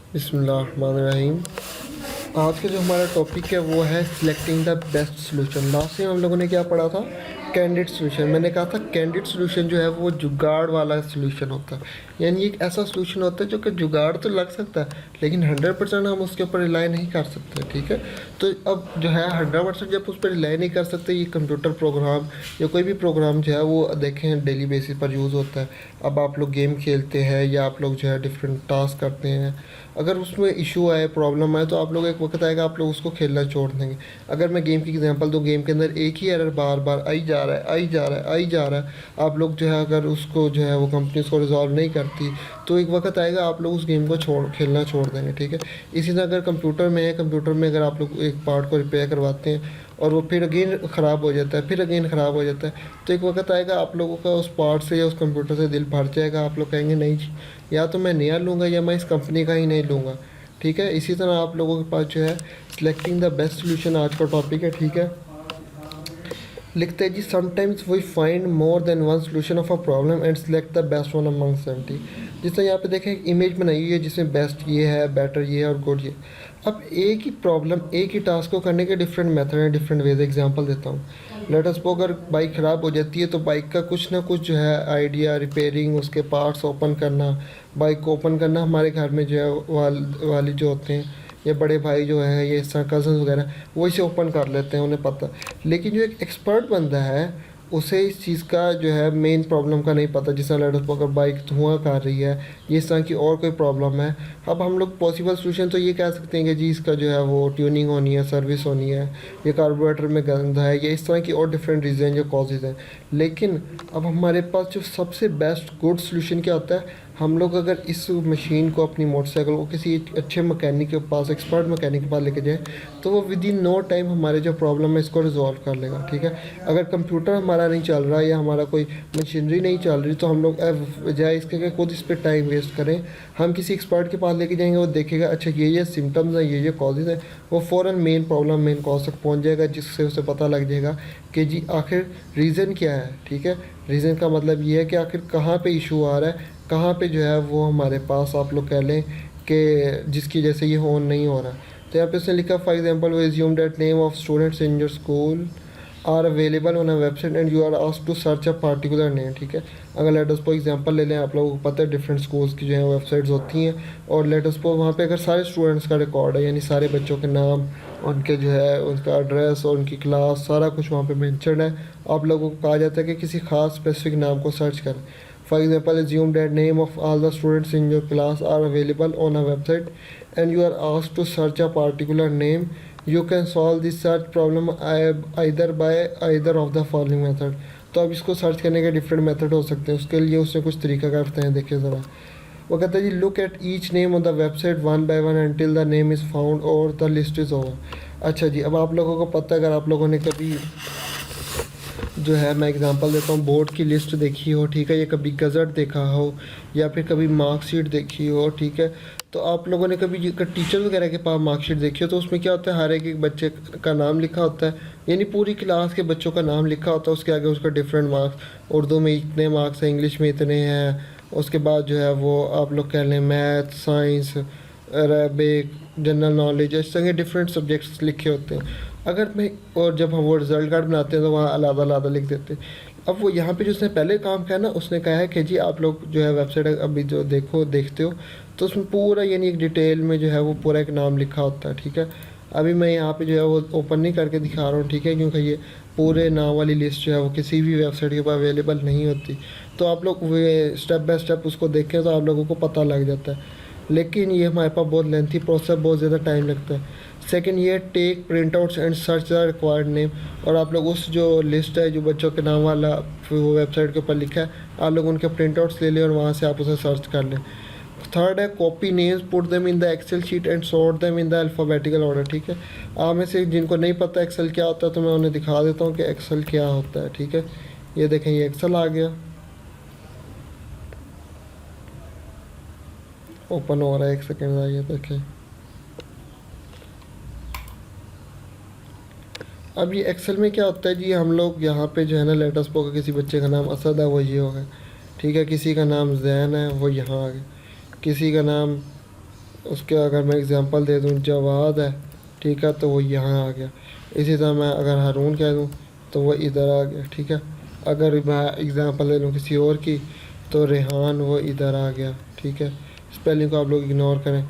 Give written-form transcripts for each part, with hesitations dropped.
बिस्मिल्लाहिर्रहमानिर्रहीम। आज का जो हमारा टॉपिक है वो है selecting the best solution. Last time हम लोगों ने क्या पढ़ा था? Candid solution. मैंने कहा था कैंडिड सोल्यूशन जो है वो जुगाड़ वाला सोल्यूशन होता है, यानी एक ऐसा सोल्यूशन होता है जो कि जुगाड़ तो लग सकता है लेकिन 100% हम उसके ऊपर रिलाई नहीं कर सकते। ठीक है, तो अब जो है 100% जब उस पर रिलाई नहीं कर सकते, ये कंप्यूटर प्रोग्राम या कोई भी प्रोग्राम जो है वो देखें डेली बेसिस पर यूज़ होता है। अब आप लोग गेम खेलते हैं या आप लोग जो है डिफरेंट टास्क करते हैं, अगर उसमें इशू आए, प्रॉब्लम आए, तो आप लोग एक वक्त आएगा आप लोग उसको खेलना छोड़ देंगे। अगर मैं गेम की एग्जांपल दूँ, गेम के अंदर एक ही एरर बार बार आई जा रहा है, आई जा रहा है, आई जा रहा है, आप लोग जो है अगर उसको जो है वो कंपनी उसको रिजॉल्व नहीं करती, तो एक वक्त आएगा आप लोग उस गेम को खेलना छोड़ देंगे। ठीक है, इसी तरह अगर कंप्यूटर में है, कंप्यूटर में अगर आप लोग एक पार्ट को रिपेयर करवाते हैं और वो फिर अगेन ख़राब हो जाता है, फिर अगेन ख़राब हो जाता है, तो एक वक्त आएगा आप लोगों का उस पार्ट से या उस कंप्यूटर से दिल भर जाएगा। आप लोग कहेंगे नहीं जी, या तो मैं नया लूँगा या मैं इस कंपनी का ही नहीं लूँगा। ठीक है, इसी तरह आप लोगों के पास जो है सिलेक्टिंग द बेस्ट सोल्यूशन आज का टॉपिक है। ठीक है, लिखते हैं जी, sometimes we find more than one solution of a problem and select the best one among 70। जिस तरह यहाँ पे देखें एक इमेज बनाई हुई है जिसमें बेस्ट ये है, बेटर ये है और गुड ये। अब एक ही प्रॉब्लम, एक ही टास्क को करने के डिफरेंट मेथड हैं, डिफरेंट वेज। एग्जांपल देता हूँ, लेट अस सपोज अगर बाइक ख़राब हो जाती है तो बाइक का कुछ ना कुछ जो है आइडिया, रिपेयरिंग, उसके पार्ट्स ओपन करना, बाइक को ओपन करना हमारे घर में जो है वाली जो होते हैं या बड़े भाई जो है ये इस तरह कज़न वगैरह वो इसे ओपन कर लेते हैं, उन्हें पता। लेकिन जो एक एक्सपर्ट बंदा है उसे इस चीज़ का जो है मेन प्रॉब्लम का नहीं पता। जिस तरह लेट अगर बाइक धुआं कर रही है, ये इस तरह की और कोई प्रॉब्लम है। अब हम लोग पॉसिबल सोल्यूशन तो ये कह सकते हैं कि जी इसका जो है वो ट्यूनिंग होनी है, सर्विस होनी है, ये कार्बोरेटर में गंदा है, या इस तरह की और डिफरेंट रीज़न जो कॉजेज़ हैं। लेकिन अब हमारे पास जो सबसे बेस्ट गुड सोल्यूशन क्या होता है, हम लोग अगर इस मशीन को, अपनी मोटरसाइकिल को किसी अच्छे मैकेनिक के पास, एक्सपर्ट मैकेनिक के पास लेके जाएं, तो वो विद इन नो टाइम हमारे जो प्रॉब्लम है इसको रिजॉल्व कर लेगा। ठीक है, अगर कंप्यूटर हमारा नहीं चल रहा या हमारा कोई मशीनरी नहीं चल रही, तो हम लोग बजाय इसके कि खुद इस पर टाइम वेस्ट करें, हम किसी एक्सपर्ट के पास लेके जाएंगे, वो देखेगा अच्छा ये सिम्टम्स हैं, ये कॉजेज़ हैं, वो फ़ौरन मेन प्रॉब्लम, मेन कॉज तक पहुँच जाएगा, जिससे उसे पता लग जाएगा कि जी आखिर रीज़न क्या है। ठीक है, रीज़न का मतलब ये है कि आखिर कहाँ पे इशू आ रहा है, कहाँ पे जो है वो हमारे पास आप लोग कह लें कि जिसकी वजह से ये ऑन नहीं हो रहा। तो यहाँ पे उसने लिखा for example we assume that name of students in your school are available on a website and you are asked to search a particular name. ठीक है, अगर लेट अस सपोज एग्जांपल ले लें, आप लोगों को पता है डिफरेंट स्कूल्स की जो है वेबसाइट्स होती हैं, और लेट अस सपोज वहाँ पे अगर सारे स्टूडेंट्स का रिकॉर्ड है, यानी सारे बच्चों के नाम, उनके जो है उनका एड्रेस और उनकी क्लास, सारा कुछ वहाँ पे मेंशन है, आप लोगों को कहा जाता है कि किसी खास स्पेसिफिक नाम को सर्च करें। For example, assume that name of all the students in your class are available on a website and you are asked to search a particular name. You can solve this search problem either by either of the following method. तो अब इसको search करने के different method हो सकते हैं, उसके लिए उसने कुछ तरीका करते हैं। देखिए ज़रा, वो कहता है जी, look at each name on the website one by one until the name is found और द लिस्ट इज़ ओवर। अच्छा जी, अब आप लोगों को पता है, अगर आप लोगों ने कभी जो है, मैं एग्जांपल देता हूँ, बोर्ड की लिस्ट देखी हो, ठीक है, या कभी गज़ट देखा हो या फिर कभी मार्कशीट देखी हो, ठीक है, तो आप लोगों ने कभी टीचर वगैरह के पास मार्कशीट देखी हो, तो उसमें क्या होता है, हर एक बच्चे का नाम लिखा होता है, यानी पूरी क्लास के बच्चों का नाम लिखा होता है, उसके आगे उसका डिफरेंट मार्क्स, उर्दू में इतने मार्क्स हैं, इंग्लिश में इतने हैं, उसके बाद जो है वो आप लोग कह लें math, science, Arabic, general knowledge, इस तरह के डिफरेंट सब्जेक्ट्स लिखे होते हैं। अगर मैं, और जब हम वो रिज़ल्ट कार्ड बनाते हैं तो वहाँ अलग अलग लिख देते हैं। अब वो यहाँ पे जो उसने पहले काम किया ना, उसने कहा है कि जी आप लोग जो है वेबसाइट अभी जो देखते हो, तो उसमें पूरा यानी एक डिटेल में जो है वो पूरा एक नाम लिखा होता है। ठीक है, अभी मैं यहाँ पे जो है वो ओपन नहीं करके दिखा रहा हूँ, ठीक है, क्योंकि ये पूरे नाम वाली लिस्ट जो है वो किसी भी वेबसाइट के पास अवेलेबल नहीं होती। तो आप लोग वे स्टेप बाय स्टेप उसको देखें तो आप लोगों को पता लग जाता है, लेकिन ये हमारे पास बहुत लेंथी प्रोसेस, बहुत ज़्यादा टाइम लगता है। सेकंड ये take print outs and search the required name, और आप लोग उस जो लिस्ट है जो बच्चों के नाम वाला वो वेबसाइट के ऊपर लिखा है, आप लोग उनके प्रिंट आउट्स ले लें और वहाँ से आप उसे सर्च कर लें। थर्ड है copy names, put them in the Excel sheet and sort them in the alphabetical order. ठीक है, आप में से जिनको नहीं पता एक्सेल क्या होता है तो मैं उन्हें दिखा देता हूँ कि एक्सेल क्या होता है। ठीक है, ये देखें, ये एक्सेल आ गया, ओपन हो रहा है, एक सेकेंड आइए देखें। अब ये एक्सेल में क्या होता है जी, हम लोग यहाँ पे जो है ना, लेटेस्ट को किसी बच्चे का नाम असद है वो ये हो गया, ठीक है, किसी का नाम जैन है वो यहाँ आ गया, किसी का नाम उसके अगर मैं एग्ज़ाम्पल दे दूँ जवाद है, ठीक है, तो वो यहाँ आ गया। इसी तरह मैं अगर हारून कह दूँ तो वो इधर आ गया, ठीक है। अगर मैं एग्ज़ाम्पल ले लूँ किसी और की तो रेहान वो इधर आ गया, ठीक है। स्पेलिंग को आप लोग इग्नोर करें।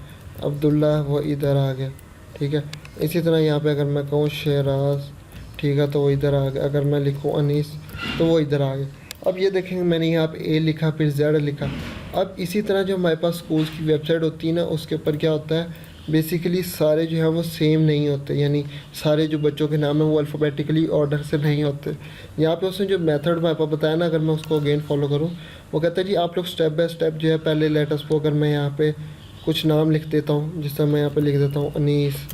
अब्दुल्ला वो इधर आ गया, ठीक है। इसी तरह यहाँ पे अगर मैं कहूँ शहराज, ठीक है, तो वो इधर आ गया। अगर मैं लिखूँ अनीस तो वो इधर आ गया। अब ये देखेंगे मैंने यहाँ पे ए लिखा फिर जेड लिखा। अब इसी तरह जो हमारे पास स्कूल्स की वेबसाइट होती है ना, उसके ऊपर क्या होता है, बेसिकली सारे जो है वो सेम नहीं होते, यानी सारे जो बच्चों के नाम है वो अल्फ़ाबेटिकली ऑर्डर से नहीं होते। यहाँ पे उसने जो मेथड हमारे पास बताया ना, अगर मैं उसको अगेन फॉलो करूँ, वो कहता है जी आप लोग स्टेप बाय स्टेप जो है पहले लेटर्स को, अगर मैं यहाँ पे कुछ नाम लिख देता हूँ, जिस तरह मैं यहाँ पे लिख देता हूँ अनीस,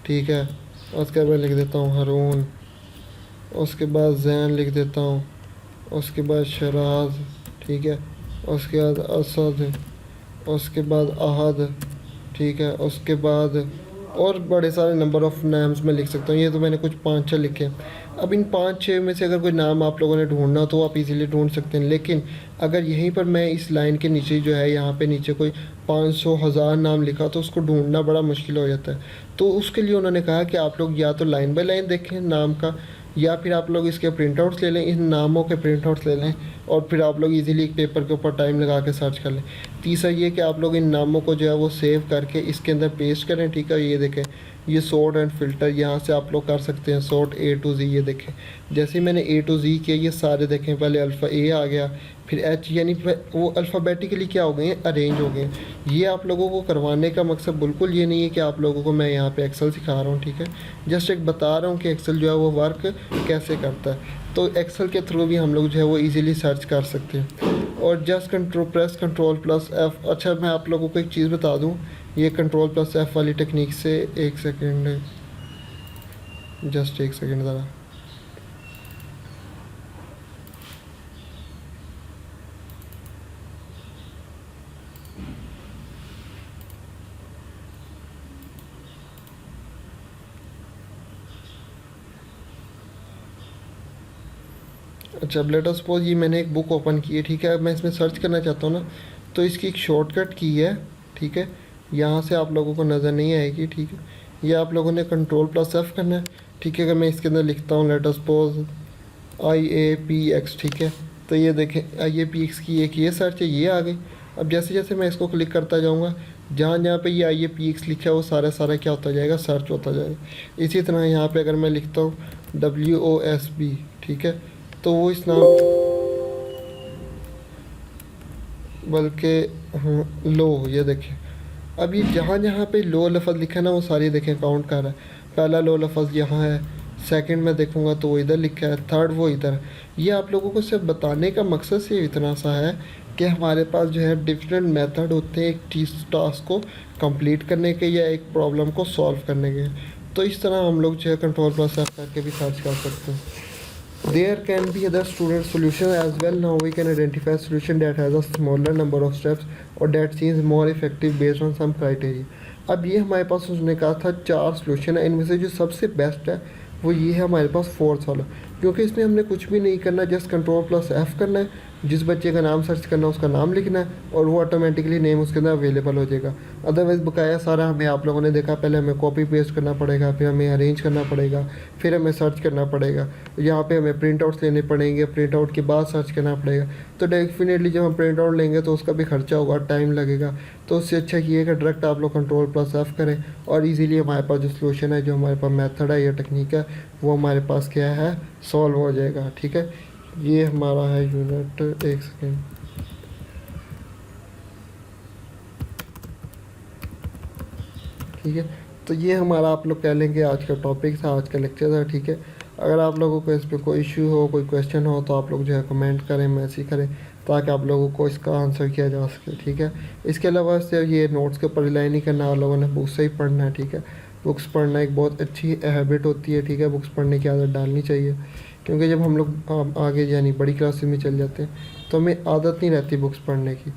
ठीक है, उसके बाद मैं लिख देता हूँ हारून, उसके बाद जैन लिख देता हूँ, उसके बाद शराज, ठीक है, उसके बाद असद, उसके बाद अहद, ठीक है, उसके बाद और बड़े सारे नंबर ऑफ़ नाम्स मैं लिख सकता हूँ। ये तो मैंने कुछ 5-6 लिखे हैं। अब इन 5-6 में से अगर कोई नाम आप लोगों ने ढूंढना हो तो आप इजीली ढूंढ सकते हैं, लेकिन अगर यहीं पर मैं इस लाइन के नीचे जो है यहाँ पे नीचे कोई 500,000 नाम लिखा तो उसको ढूंढना बड़ा मुश्किल हो जाता है। तो उसके लिए उन्होंने कहा कि आप लोग या तो लाइन बाय लाइन देखें नाम का, या फिर आप लोग इसके प्रिंट आउट्स ले लें, इन नामों के प्रिंट आउट्स ले लें और फिर आप लोग इजीली एक पेपर के ऊपर टाइम लगा के सर्च कर लें। तीसरा ये कि आप लोग इन नामों को जो है वो सेव करके इसके अंदर पेस्ट करें, ठीक है। ये देखें, ये सॉर्ट एंड फ़िल्टर यहाँ से आप लोग कर सकते हैं, सॉर्ट ए टू ज़ी। ये देखें जैसे ही मैंने ए टू ज़ी किया, ये सारे देखें, पहले अल्फ़ा ए आ गया, फिर एच, यानी वो अल्फ़ाबेटिकली क्या हो गए हैं, अरेंज हो गए हैं। ये आप लोगों को करवाने का मकसद बिल्कुल ये नहीं है कि आप लोगों को मैं यहाँ पे एक्सेल सिखा रहा हूँ, ठीक है। जस्ट एक बता रहा हूँ कि एक्सेल जो है वो वर्क कैसे करता है। तो एक्सेल के थ्रू भी हम लोग जो है वो इजीली सर्च कर सकते हैं। और जस्ट कंट्रोल प्लस एफ़। अच्छा मैं आप लोगों को एक चीज़ बता दूँ, ये कंट्रोल प्लस एफ़ वाली टेक्निक से, एक सेकेंड, जस्ट एक सेकेंड ज़रा। अच्छा अब लेट अस सपोज ये मैंने एक बुक ओपन की है, ठीक है। अब मैं इसमें सर्च करना चाहता हूँ ना, तो इसकी एक शॉर्टकट की है, ठीक है। यहाँ से आप लोगों को नज़र नहीं आएगी, ठीक है। ये आप लोगों ने कंट्रोल प्लस एफ़ करना है, ठीक है। अगर मैं इसके अंदर लिखता हूँ लेट अस सपोज IAPX, ठीक है, तो ये देखें IAPX की एक ये सर्च है, ये आ गई। अब जैसे जैसे मैं इसको क्लिक करता जाऊँगा, जहाँ जहाँ पे ये IAPX लिखा है वो सारा सारा क्या होता जाएगा, सर्च होता जाएगा। इसी तरह यहाँ पे अगर मैं लिखता हूँ WOSB, ठीक है, तो वो इस नाम, बल्कि हाँ लो, ये देखें अब ये जहाँ जहाँ पे लो लफ्ज़ लिखा है ना वो सारी देखें काउंट कर रहा है। पहला लो लफ्ज़ यहाँ है, सेकंड में देखूँगा तो वो इधर लिखा है, थर्ड वो इधर है। ये आप लोगों को सिर्फ बताने का मकसद सिर्फ इतना सा है कि हमारे पास जो है डिफरेंट मेथड होते हैं एक चीज़ टास्क को कंप्लीट करने के या एक प्रॉब्लम को सॉल्व करने के। तो इस तरह हम लोग जो है कंट्रोल प्लस एफ करके भी सर्च कर सकते हैं। There can be other student solution as well. Now we can identify a solution that has a smaller number of steps or that seems more effective based on some criteria. अब ये हमारे पास उसने कहा था 4 solution है, इनमें से जो सबसे बेस्ट है वो ये है हमारे पास फोर्थ वाला, क्योंकि इसमें हमने कुछ भी नहीं करना, जस्ट कंट्रोल प्लस एफ़ करना है, जिस बच्चे का नाम सर्च करना है उसका नाम लिखना है और वो ऑटोमेटिकली नेम उसके अंदर अवेलेबल हो जाएगा। अदरवाइज़ बकाया सारा हमें, आप लोगों ने देखा, पहले हमें कॉपी पेस्ट करना पड़ेगा, फिर हमें अरेंज करना पड़ेगा, फिर हमें सर्च करना पड़ेगा, यहाँ पे हमें प्रिंट आउट्स लेने पड़ेंगे, प्रिंट आउट के बाद सर्च करना पड़ेगा। तो डेफिनेटली जब हम प्रिंट आउट लेंगे तो उसका भी खर्चा होगा, टाइम लगेगा। तो उससे अच्छा ये है कि डायरेक्ट आप लोग कंट्रोल प्लस एफ़ करें और इजीली हमारे पास जो सॉल्यूशन है, जो हमारे पास मेथड है या टेक्निक है, वो हमारे पास क्या है, सॉल्व हो जाएगा, ठीक है। ये हमारा है यूनिट, एक सेकेंड, ठीक है। तो ये हमारा आप लोग कह लेंगे आज का टॉपिक था, आज का लेक्चर था, ठीक है। अगर आप लोगों को इस पर कोई इशू हो, कोई क्वेश्चन हो तो आप लोग जो है कमेंट करें, मैसेज करें, ताकि आप लोगों को इसका आंसर किया जा सके, ठीक है। इसके अलावा सिर्फ ये नोट्स के ऊपर रिलाई नहीं करना, आप लोगों ने बुक्स से ही पढ़ना है, ठीक है। बुक्स पढ़ना एक बहुत अच्छी हैबिट होती है, ठीक है। बुक्स पढ़ने की आदत डालनी चाहिए, क्योंकि जब हम लोग आगे यानी बड़ी क्लासेस में चल जाते हैं तो हमें आदत नहीं रहती बुक्स पढ़ने की।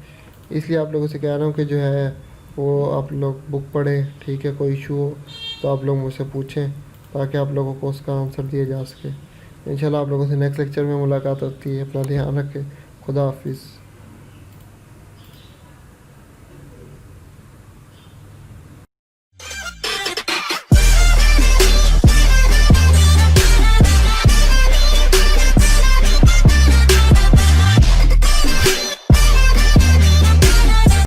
इसलिए आप लोगों से कह रहा हूँ कि जो है वो आप लोग बुक पढ़ें, ठीक है। कोई इशू हो तो आप लोग मुझसे पूछें, ताकि आप लोगों को उसका आंसर दिया जा सके। इंशाल्लाह आप लोगों से नेक्स्ट लेक्चर में मुलाकात होती है। अपना ध्यान रखें। खुदा हाफिज़।